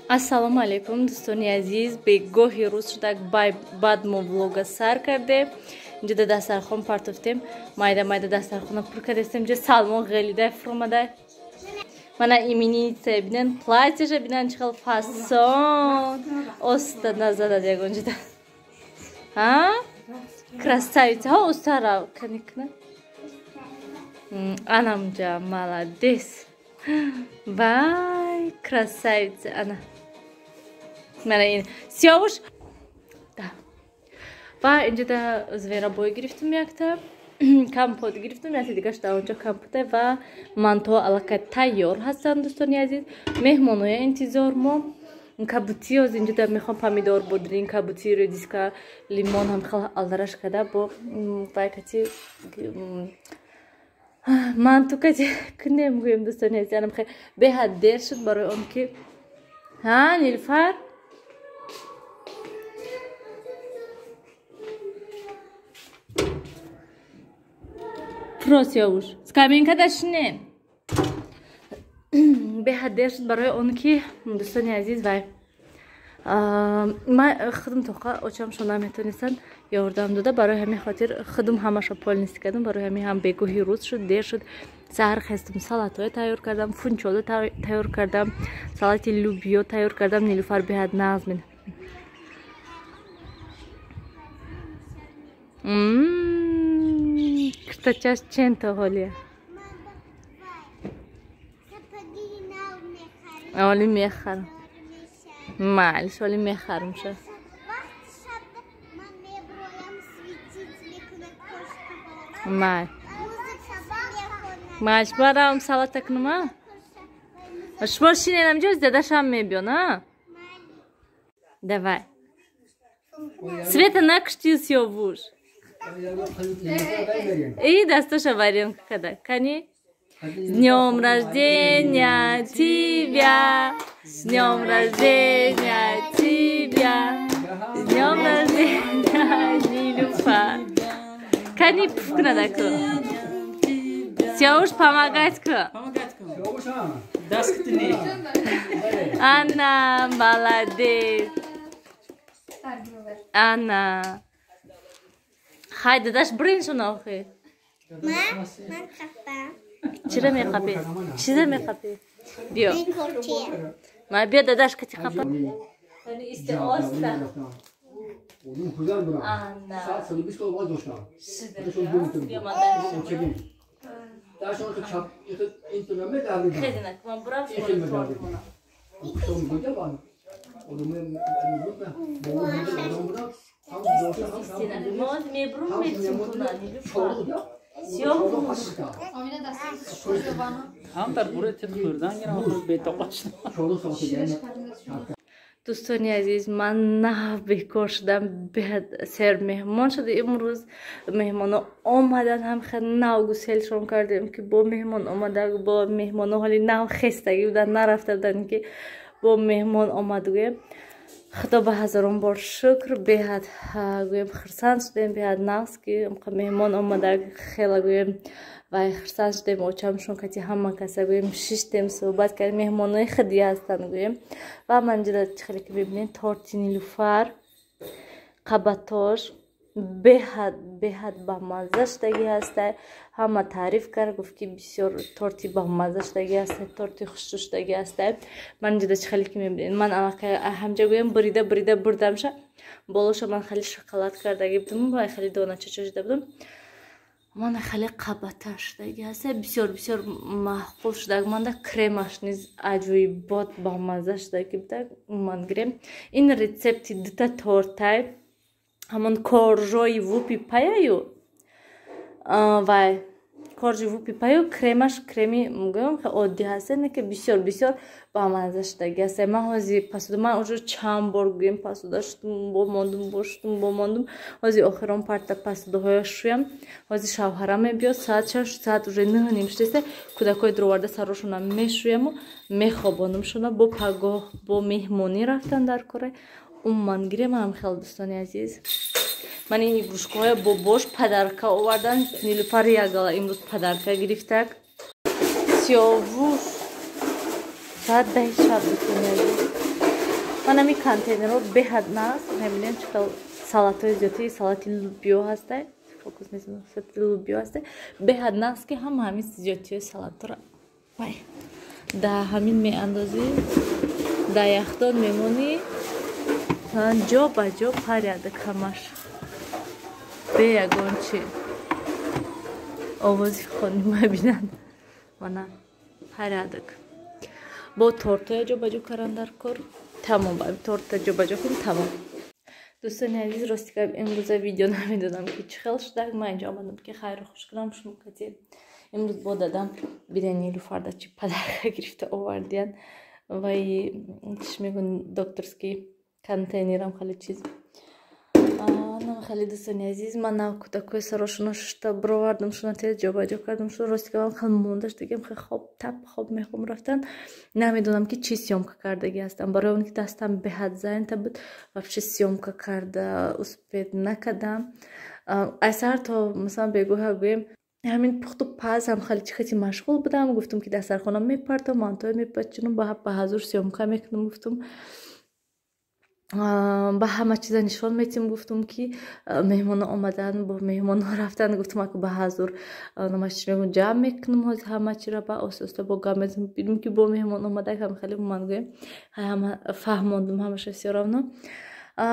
ассалому алайкум дӯстони азиз, бегоҳи рӯз шуда баъд мо влога сар кардем. Инҷода дастархон партофтем, майда дастархона пур кардем. Инҷо Салмон ғелида фурмада. Мана именинница бинен, платьеша бинен чихел фасон. Оста назадад ягонҷода. Ха? Красавица. Ха устара каникна. Анамҷа молодец. Вай, красавица она. Мана ин сиёвуш. Да. Ва инҷода зверобой гирифтум якта. Компот гирифтум, яки дигаш да онҷо компоте ва манто аллакай тайёр ҳастанд дӯстони азиз. Меҳмоноя интизор мо. Кабути оз инҷода мехом помидор, бодрин, кабути, редиска, лимон ҳам хел алдараш када бо вайкати ман ту кати кунем гӯем дӯстони азиз. Анам хеле беҳад дер шуд барои он ки ҳа Нилуфар Просиёвуш скамейкада шинем. Беҳад дер шуд барои он ки дӯстони азиз вай ман худам тоқа очамшо наметонистанд ёрдам дода. Барои ҳамин хотир худам ҳамаша полнистӣ кардам. Барои ҳамин ҳам бегоҳи рӯз шуд, дер шуд. Саҳар хестам, салатое тайёр кардам, фунчоло тайёр кардам, салати лубиё тайёр кардам. Нилуфар беҳад нағз мед. Кстати, ченто ҳолия. Оли мехарам. Малиш, оли мехарам ша. Май. Маш барам салата кунума. Шумо шиненам ҷоз дадашам мебиён, а? Давай. Света накшти сиёвуш. И дасташа варен када. Кани? С днём рождения тебя, с днём рождения тебя, с днём рождения Нилуфар. Кани пукнадаку. Сиёвуш помогать-ку. Даскатни. Анна, молодец. Анна. Хай дадаш брин шунохи. Ман капа. Чира меқапи? Чира меқапи? Биё. Ма биё дадаш кати қапа. Кани исти оста. Анна. Биё ман خیدنک من برام دوستانی عزیز من نه بکار شدم بهت سر مهمان شده امروز مهمان آمدن هم خیلی نو گسلشون کردیم که با مهمان آمده با مهمان حالی نو خستگی بودن نرفته بودن که با مهمان آمده خدا به هزاران بار شکر بهت گویم خرسند شدیم بهت نقص که مهمان آمده خیلی گویم و خرسند شدیم اوچمشون کتی همه کسا گویم ششتیم صحبت کردیم مهمانای خیلی هستن گویم و من جلد خیلی که ببینید تورتی نیلوفر قبطاش بهت با مزه شدگی هسته همه تعریف کرد گفت که بسیار تورتی با مزه شدگی هسته تورتی خوش شدگی هسته من جلد خیلی که میبینید من همجا گویم بریده بردم شه بالوشو من خیلی شکلات کردگی بودم و خیلی دونه چچو شده بودم من خیلی قبطه شدگی هسته بسیار محقول شدگی من ده کرمش نیز عجوی باد با مزه شدگی بوده من گریم این رецепти دوتا تورتای همون коржои вупи паяю вай коржи вупи паяю кремаш креми мгоям одди ҳаст не ки бисёр ба маза шудагӣ аст ман ҳозир пасуда ман уже чанд бор гӯем пасуда шудум бомондум ҳозир охирон парта пасудаҳоя шӯям ҳозир шавҳара мебиёд саат уже 9 шудааст кӯдакои дуроварда сарошона мешӯяму мехобонумшона бо пагоҳ бо меҳмонӣ рафтан дар кора умман гирем ҳам хел дӯстони азиз من این گوشت‌های باباش پدرکا آوردن نیلوفر یگالا امروز پدرکا گرفتک سیاوش ساعت 10 شب بکنید من همی کانتینر رو به حد ناس همین چطور سالاتای زیادی سالات لوبیا هسته فوکس میزنم سالات لوبیا هسته به حد ناس که هم همین زیادی سالات را وای ده همین می اندازی ده یخدان میمونی جا با جا پریده کمش به یگان چی آوازی خونی میبینند من پریده با تورتای جا با جا کارندار کر تمام با تورت جا با جا کن تمام دوستان عزیز راستی که امروز ویدیو نمیدادم که چه خیلی شده من اینجا آمدم که خیر خوش کنم شما کتی امروز با دادم بیرون نیلوفر چی پدرخه گرفته آوردین و چی میگن دکترسکی کانتینرم خیلی چیز نام خیلی دوستان عزیز من نه کتکوی سراشون شتا بروردم شون تیز جا کردم شون راستی که من خیلی موندش دیگه خیلی خواب میخوام رفتن نمیدونم که چی سیومکا کردگی هستم برای اون که دستم به حد زین تا بود вообще سیومکا کرده اسپید نکردم اثر تا مثلا بگویم همین پخت و پز هم خیلی مشغول بودم گفتم که دسترخوانم میپرتم مانتوی میپچونم با حضور سیومکا میکنم گفتم با همه چیزا نشون میتیم گفتم که مهمان آمدن با مهمان ها رفتن گفتم که به حضور نمایش میگم جمع میکنم همه چی را با اساس با گامزم بیدم که با مهمان آمده هم خیلی مانگویم هم فهموندم همش سیارم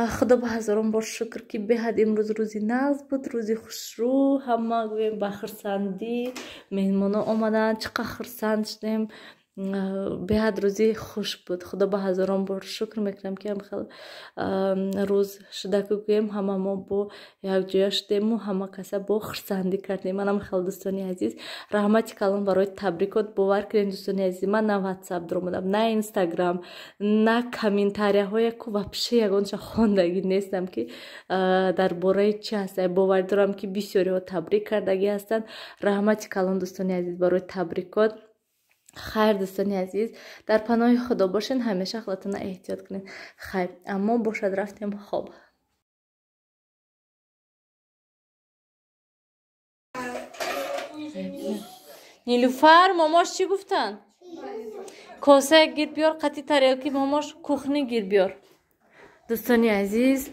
خدا به هزاران بار شکر که به حد امروز روزی ناز بود روزی خوشرو همه گویم با خرسندی مهمان آمدن چقدر خرسند شدیم به حد روزی خوش بود خدا به هزاران بار شکر میکنم که هم خیلی روز شده که گویم همه ما با یک جای شدیم و همه کسا با خرسندی کردیم منم خیلی دوستانی عزیز رحمتی کلام برای تبریکات باور کردین دوستانی عزیز من نه واتساپ درومدم نه اینستاگرام نه کامنتاری های که вообще یگانش خواندگی نیستم که در باره چی هست باور دارم که بسیاری ها تبریک کردگی هستن رحمتی کلام دوستانی عزیز برای تبریکات خیر دوستانی عزیز در پناه خدا باشین همیشه خودتون احتیاط کنین خیر اما باشد رفتیم خواب نیلوفر ماماش چی گفتن؟ کاسه گیر بیار قطی تریاکی ماماش کوخنی گیر بیار دوستانی عزیز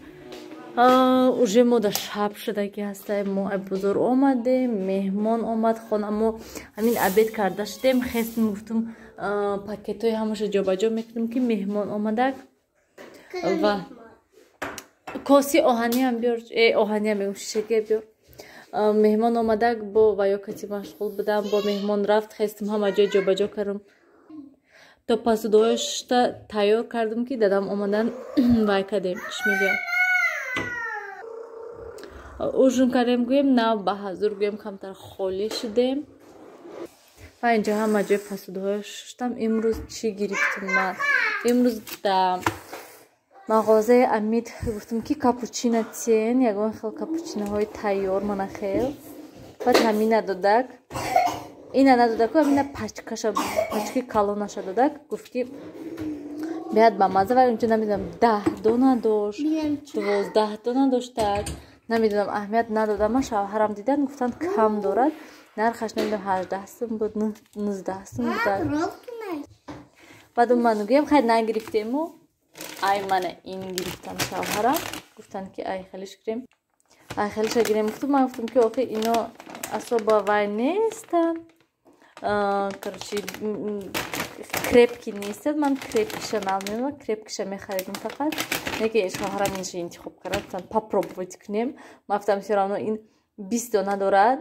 уже ما در شب شدگی هستیم ما بزرگ آمده مهمان آمد خانه ما همین عبید کرده شدیم خواستیم گفتم پاکت های همش جا با جا میکنیم که مهمان آمده و کاسی آهنی هم بیار آهنی هم میگم شیشه بیار مهمان آمده با و یا کسی مشغول بودم با مهمان رفت خواستیم همه جا با جا کردم تا پس دوش تیار کردم که دادم آمدن وای کردیم میگه اوجون کردیم گویم نه به حضور گویم کمتر خالی شدیم و اینجا هم جای پسودهای شدم امروز چی گرفتم من امروز در مغازه امید گفتم که کاپوچینو تین یگان خیلی کاپوچینو های تیار من خیلی بعد همین ندادک این ندادک و همین پچکی کالونش دادک گفت که بیاد با مزه و اینجا نمیدونم 10 دونه داشت 12 دونه داشتک نمیدونم اهمیت ندادم شوهرم دیدن گفتن کم دارد نرخش نمیدونم 18 سوم بود 19 سوم بود بعد من میگم خیلی نگرفتیم و ای من این گرفتم شوهرم گفتن که ای خیلیش گریم ای خیلیش گریم من گفتم که آخه اینا اصلا با وای نیستن کرچی کرپکی نیست من کرپکیش نمیدونم کرپکیش میخریدم فقط نگه شوهرم اینجا انتخاب کردن попробовать کنیم ما گفتم سیرانو این 20 دانه دارد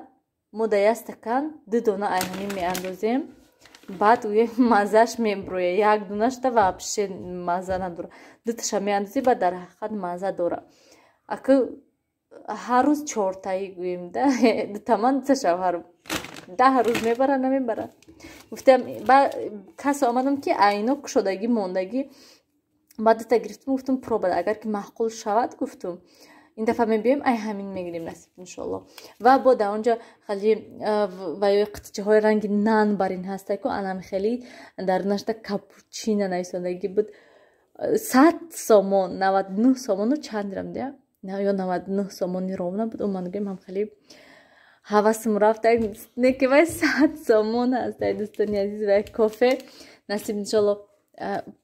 ما در استکان 2 دانه همین میاندازیم بعد روی مزهش میبروه یک دونهش تا вообще مزه نداره 2 تاش میاندازی بعد در حقیقت مزه داره اگه هر روز 4 تایی گویم ده تمام شوهرم 10 روز میبره نمیبره گفتم کس آمدم که اینا شدگی موندگی بعد تا گرفتم گفتم پروبه اگر که معقول شود گفتم این دفعه میبیم ای همین میگیریم نصیب انشالله و با در اونجا خیلی و یا قطعه های رنگ نان برین هسته که آنم خیلی در نشته کاپوچینو نیستندگی بود 100 سومون 99 سومونو چند رم ده نه یا 99 سومونی رومنا بود اون منگیم هم خیلی حواسم رفت نه که وای 100 سومون هست دوستانی عزیز و کافه نصیب انشالله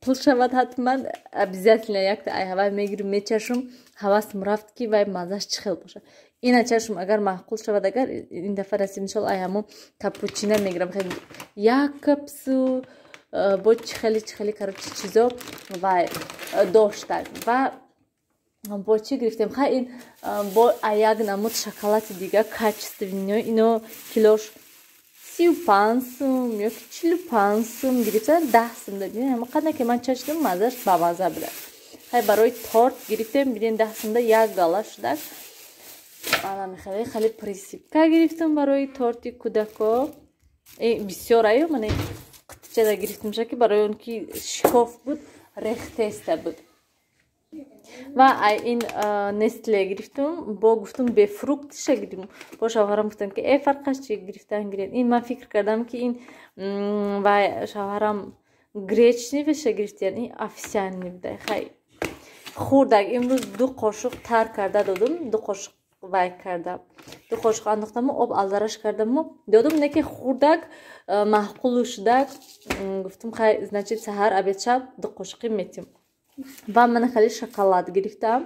пул шавад ҳатман обязательно якта ай ҳавай мегирим мечашум ҳавасам рафт ки вай маззаш чӣ хел бошад ина чашум агар маъқул шавад агар ин дафъа расим иншоалло ай ҳамон капучино мегирам хел як капсу бо чӣ хели короче чизо вай доштак ва бо чӣ гирифтем ха ин бо як намуд шоколади дига качественный ино килош 35 сум ёки 45 сум гирифтам 10 сум дадин ҳама қадар ки ман чашидам маззаш бамазза буд хай барои торт гирифтем бидин 10 сумда як гала шудак ана мехали хали присипка гирифтам барои торти кудако бисёр аю ман қитичада гирифтам шаки барои он ки шикоф буд рехтеста буд ва ин нестле гирифтам бо гуфтам бефруктиша гирифтам бо шавҳарам гуфтам ки фарқаш чи гирифтан гирем ин ман фикр кардам ки ин ва шавҳарам гречневиша гирифтиян ин овсяни буда хай хурдак имрӯз 2 қошуқ тар карда додам 2 қошуқ вай кардам 2 қошуқ андохтаму об алдараш кардаму додам неки хурдак маъқулу шудак гуфтам хай значит саҳар обед шаб 2 қошуқи метим ва ман хали шоколад гирифтам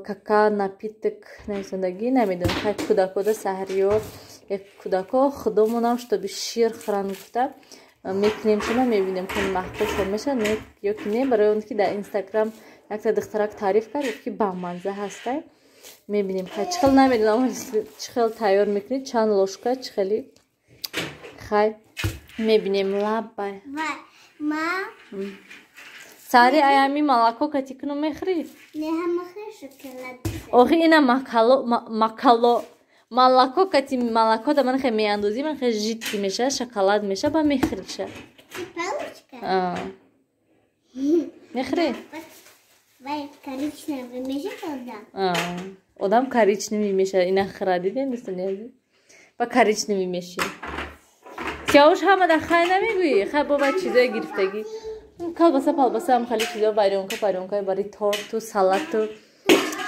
какао напиток нависондагӣ намедонам хай кудакода саҳриё кудако худомонам чтобы шир хӯран гуфта мекунем шуна мебинем ки маъқул шо меша не ёки не барои он ки дар инстаграм якта духтарак таъриф кард ки бамазза ҳастай мебинем хай чӣ хел намедонам чӣ хел тайёр мекунед чанд лошка чӣ хели хай мебинем лаббай сари аями молоко катикну мехри Не хамахе шоколад. охи ина макало молоко кати молоко да ман хе меандози ман хе жидки меша шоколад меша ба мехриша Палочка. мехри Вай коричневый меша тогда. одам коричневый меша ина хирадиден дӯстони азиз ба коричневый меши сиёҳуш ҳама да хай намегӯи хай бо ба чизои гирифтагӣ калбаса палбаса ҳам хали чизо байронка барои торту салату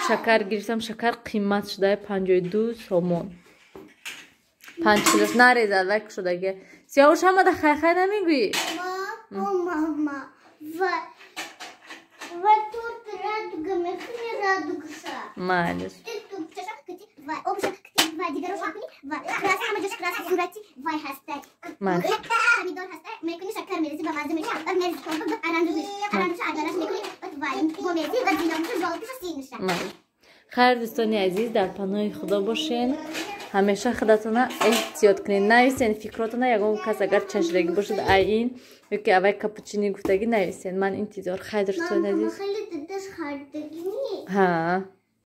шакар гирифтам шакар қимат шудаи 52 сомон 5 килош нарезад вай кушодаги сиёҳуш ҳама да хай намегӯи Мама. Вай торт радуга мехни радугша. майнус Тут чашак кати вай обша кати вай дигарош кати вай красный ҳамаҷош красный сурати вай ҳастай майнус помидор ҳастай мекуни шакар мерези ба мазза меша баъд мерези торт ба арандуша агараш мекуни баъд вай бо мерези баъд зинамуша золтиша синиша хайр дӯстони азиз дар паноҳи худо бошен ҳамеша худатона эҳтиёт кунед нависен фикротона ягон кас агар чашидагӣ бошад ай ин ёки авай капучини гуфтагӣ нависен ман интизор хайр дӯстони азиз Хали дадаш хардагини ҳа